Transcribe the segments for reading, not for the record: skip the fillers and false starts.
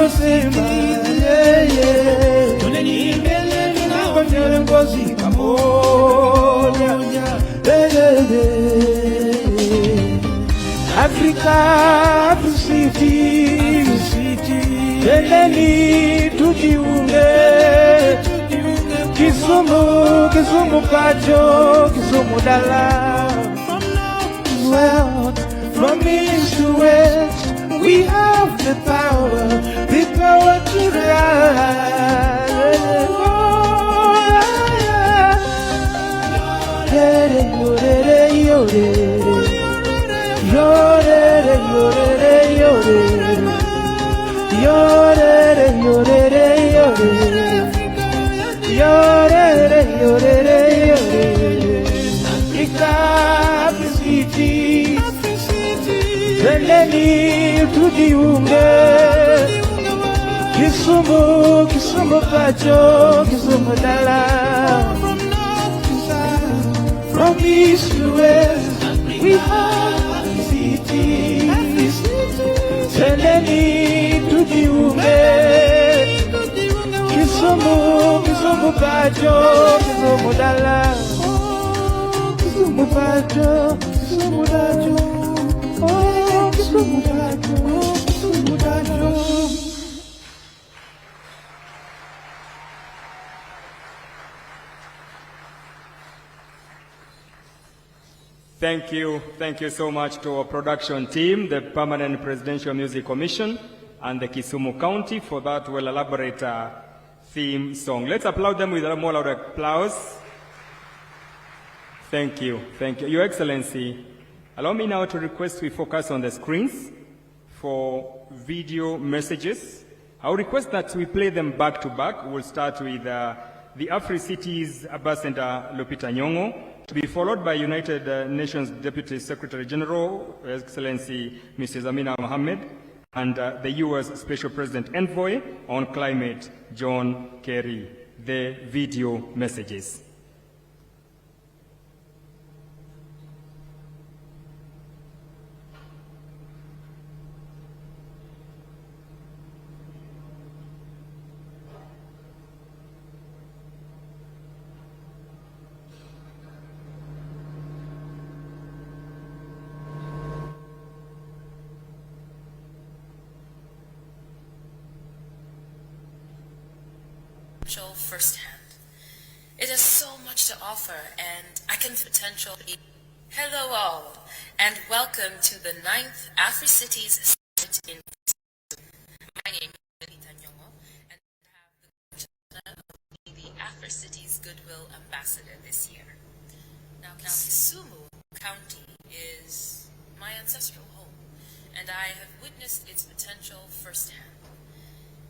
Africa, Africities, Eleni tujiunge, Kisumu Pacho, Kisumu Dala. Well, from east to west, we have the power to rise. Kisumu Pacho, Kisumu Dala. From east to west, we have cities. Seleni tujiunge, Kisumu Pacho, Kisumu Dala. Kisumu Pacho, Kisumu Pacho, oh Kisumu Pacho, Kisumu Pacho. Thank you so much to our production team, the Permanent Presidential Music Commission, and the Kisumu County for that well-elaborate theme song. Let's applaud them with a more loud applause. Thank you. Your Excellency, allow me now to request we focus on the screens for video messages. I'll request that we play them back to back. We'll start with the Africities Ambassador Lupita Nyong'o, to be followed by United Nations Deputy Secretary General, Her Excellency Mrs. Amina Mohammed, and the U.S. Special President Envoy on Climate, John Kerry. The video messages. Firsthand. It has so much to offer, and I can potentially. Hello all, and welcome to the 9th Africities Summit in KISUMU. My name is Lupita Nyong'o, and I have the pleasure of being the Africities Goodwill Ambassador this year. Now KISUMU County is my ancestral home, and I have witnessed its potential firsthand.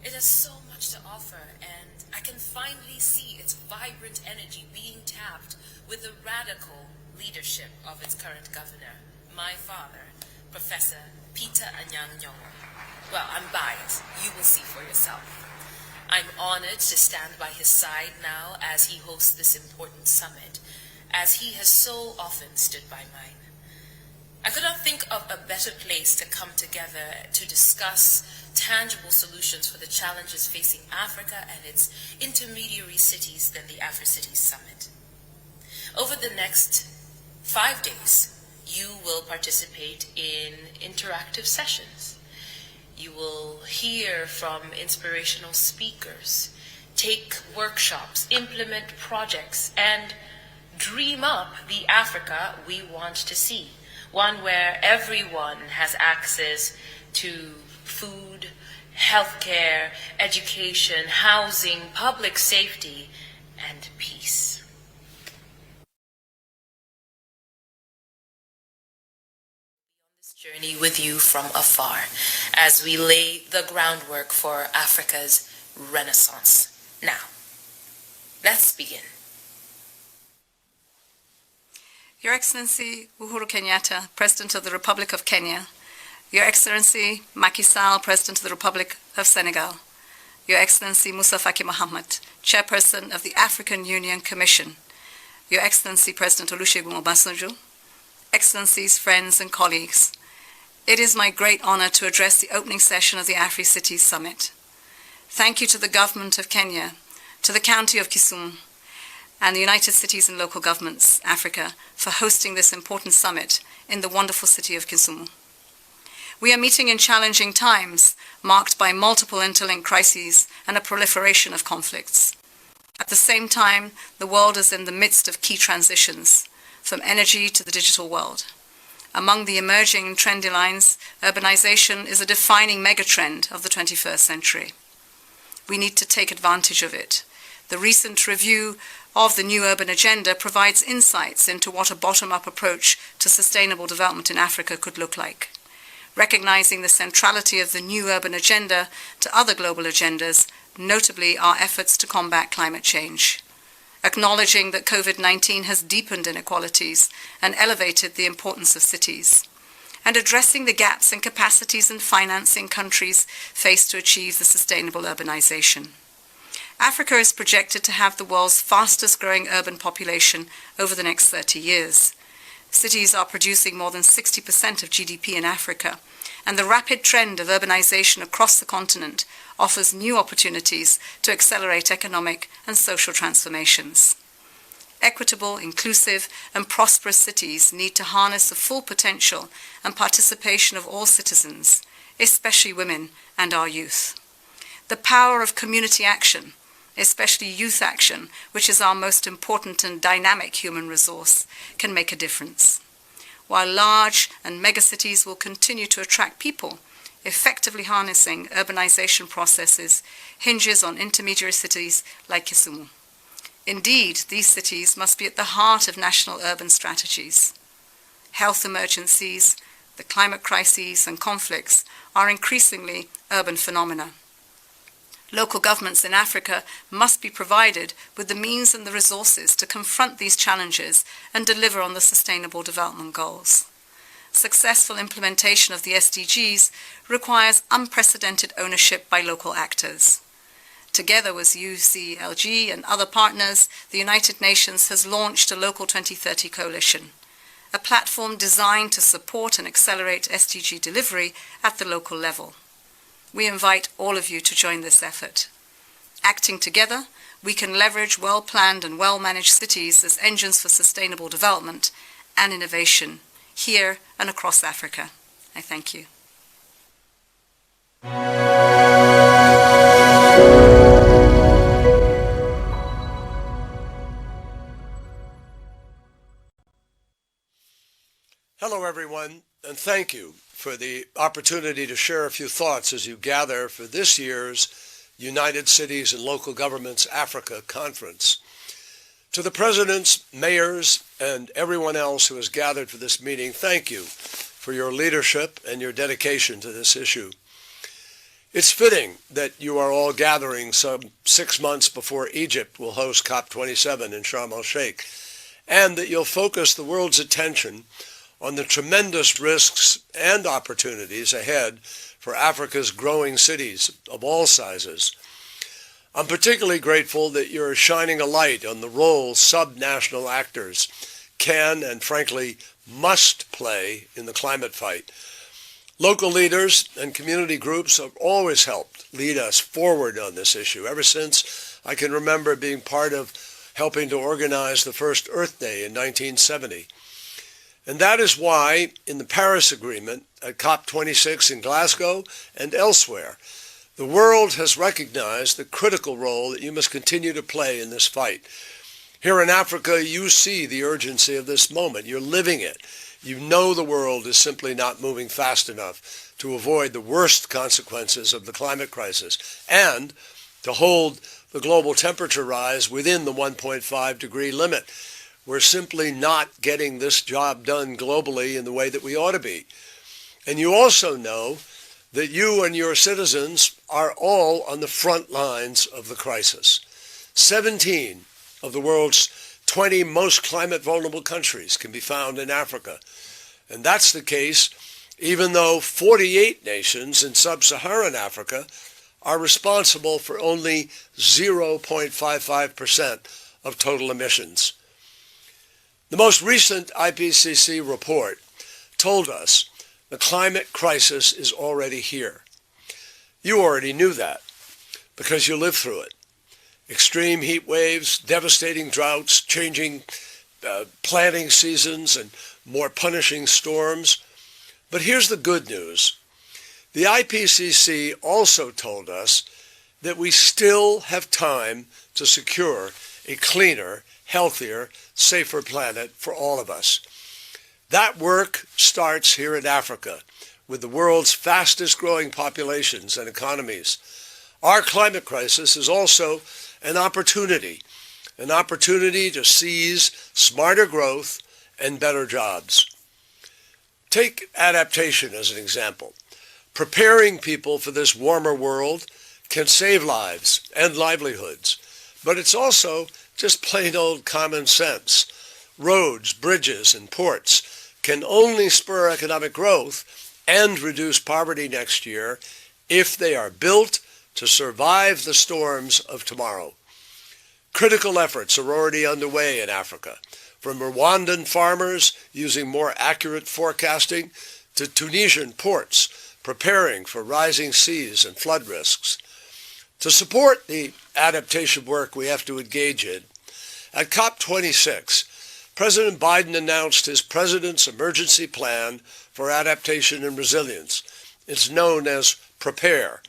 It has so much to offer, and I can finally see its vibrant energy being tapped with the radical leadership of its current governor, my father, Professor Peter Anyang Nyong'o. Well, I'm biased. You will see for yourself. I'm honored to stand by his side now as he hosts this important summit, as he has so often stood by mine. I could not think of a better place to come together to discuss tangible solutions for the challenges facing Africa and its intermediary cities than the Africities Summit. Over the next 5 days, you will participate in interactive sessions. You will hear from inspirational speakers, take workshops, implement projects, and dream up the Africa we want to see. One where everyone has access to food, healthcare, education, housing, public safety, and peace. On this journey with you from afar as we lay the groundwork for Africa's Renaissance. Now, let's begin. Your Excellency Uhuru Kenyatta, President of the Republic of Kenya, Your Excellency Macky Sall, President of the Republic of Senegal, Your Excellency Moussa Faki Mohammed, Chairperson of the African Union Commission, Your Excellency President Olusegun Obasanjo, Excellencies, friends and colleagues, it is my great honor to address the opening session of the Africities Summit. Thank you to the Government of Kenya, to the County of Kisumu, and the United Cities and Local Governments, Africa, for hosting this important summit in the wonderful city of Kisumu. We are meeting in challenging times, marked by multiple interlinked crises and a proliferation of conflicts. At the same time, the world is in the midst of key transitions, from energy to the digital world. Among the emerging trendy lines, urbanization is a defining megatrend of the 21st century. We need to take advantage of it. The recent review of the New Urban Agenda provides insights into what a bottom-up approach to sustainable development in Africa could look like. Recognizing the centrality of the New Urban Agenda to other global agendas, notably our efforts to combat climate change. Acknowledging that COVID-19 has deepened inequalities and elevated the importance of cities, and addressing the gaps in capacities and financing countries face to achieve the sustainable urbanization. Africa is projected to have the world's fastest growing urban population over the next 30 years. Cities are producing more than 60% of GDP in Africa, and the rapid trend of urbanization across the continent offers new opportunities to accelerate economic and social transformations. Equitable, inclusive, and prosperous cities need to harness the full potential and participation of all citizens, especially women and our youth. The power of community action, especially youth action, which is our most important and dynamic human resource, can make a difference. While large and megacities will continue to attract people, effectively harnessing urbanization processes hinges on intermediary cities like Kisumu. Indeed, these cities must be at the heart of national urban strategies. Health emergencies, the climate crises and conflicts are increasingly urban phenomena. Local governments in Africa must be provided with the means and the resources to confront these challenges and deliver on the Sustainable Development Goals. Successful implementation of the SDGs requires unprecedented ownership by local actors. Together with UCLG and other partners, the United Nations has launched a Local 2030 Coalition, a platform designed to support and accelerate SDG delivery at the local level. We invite all of you to join this effort. Acting together, we can leverage well-planned and well-managed cities as engines for sustainable development and innovation here and across Africa. I thank you. Hello, everyone, and thank you for the opportunity to share a few thoughts as you gather for this year's United Cities and Local Governments Africa Conference. To the presidents, mayors, and everyone else who has gathered for this meeting, thank you for your leadership and your dedication to this issue. It's fitting that you are all gathering some 6 months before Egypt will host COP27 in Sharm el-Sheikh, and that you'll focus the world's attention on the tremendous risks and opportunities ahead for Africa's growing cities of all sizes. I'm particularly grateful that you're shining a light on the role subnational actors can and frankly must play in the climate fight. Local leaders and community groups have always helped lead us forward on this issue, ever since I can remember being part of helping to organize the first Earth Day in 1970. And that is why, in the Paris Agreement, at COP26 in Glasgow and elsewhere, the world has recognized the critical role that you must continue to play in this fight. Here in Africa, you see the urgency of this moment. You're living it. You know the world is simply not moving fast enough to avoid the worst consequences of the climate crisis and to hold the global temperature rise within the 1.5 degree limit. We're simply not getting this job done globally in the way that we ought to be. And you also know that you and your citizens are all on the front lines of the crisis. 17 of the world's 20 most climate vulnerable countries can be found in Africa. And that's the case even though 48 nations in sub-Saharan Africa are responsible for only 0.55% of total emissions. The most recent IPCC report told us the climate crisis is already here. You already knew that. because you live through it. Extreme heat waves, devastating droughts, changing planting seasons, and more punishing storms. But here's the good news. The IPCC also told us that we still have time to secure a cleaner, healthier, safer planet for all of us. That work starts here in Africa, with the world's fastest growing populations and economies. Our climate crisis is also an opportunity to seize smarter growth and better jobs. Take adaptation as an example. Preparing people for this warmer world can save lives and livelihoods, but it's also just plain old common sense. Roads, bridges, and ports can only spur economic growth and reduce poverty next year if they are built to survive the storms of tomorrow. Critical efforts are already underway in Africa, from Rwandan farmers using more accurate forecasting to Tunisian ports preparing for rising seas and flood risks. To support the adaptation work we have to engage in, at COP26, President Biden announced his President's Emergency Plan for Adaptation and Resilience. It's known as PREPARE.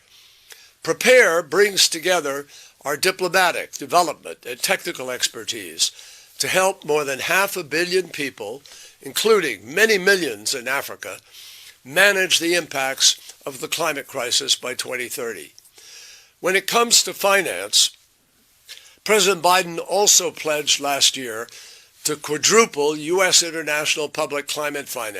PREPARE brings together our diplomatic, development, and technical expertise to help more than 500 million people, including many millions in Africa, manage the impacts of the climate crisis by 2030. When it comes to finance, President Biden also pledged last year to quadruple U.S. international public climate finance.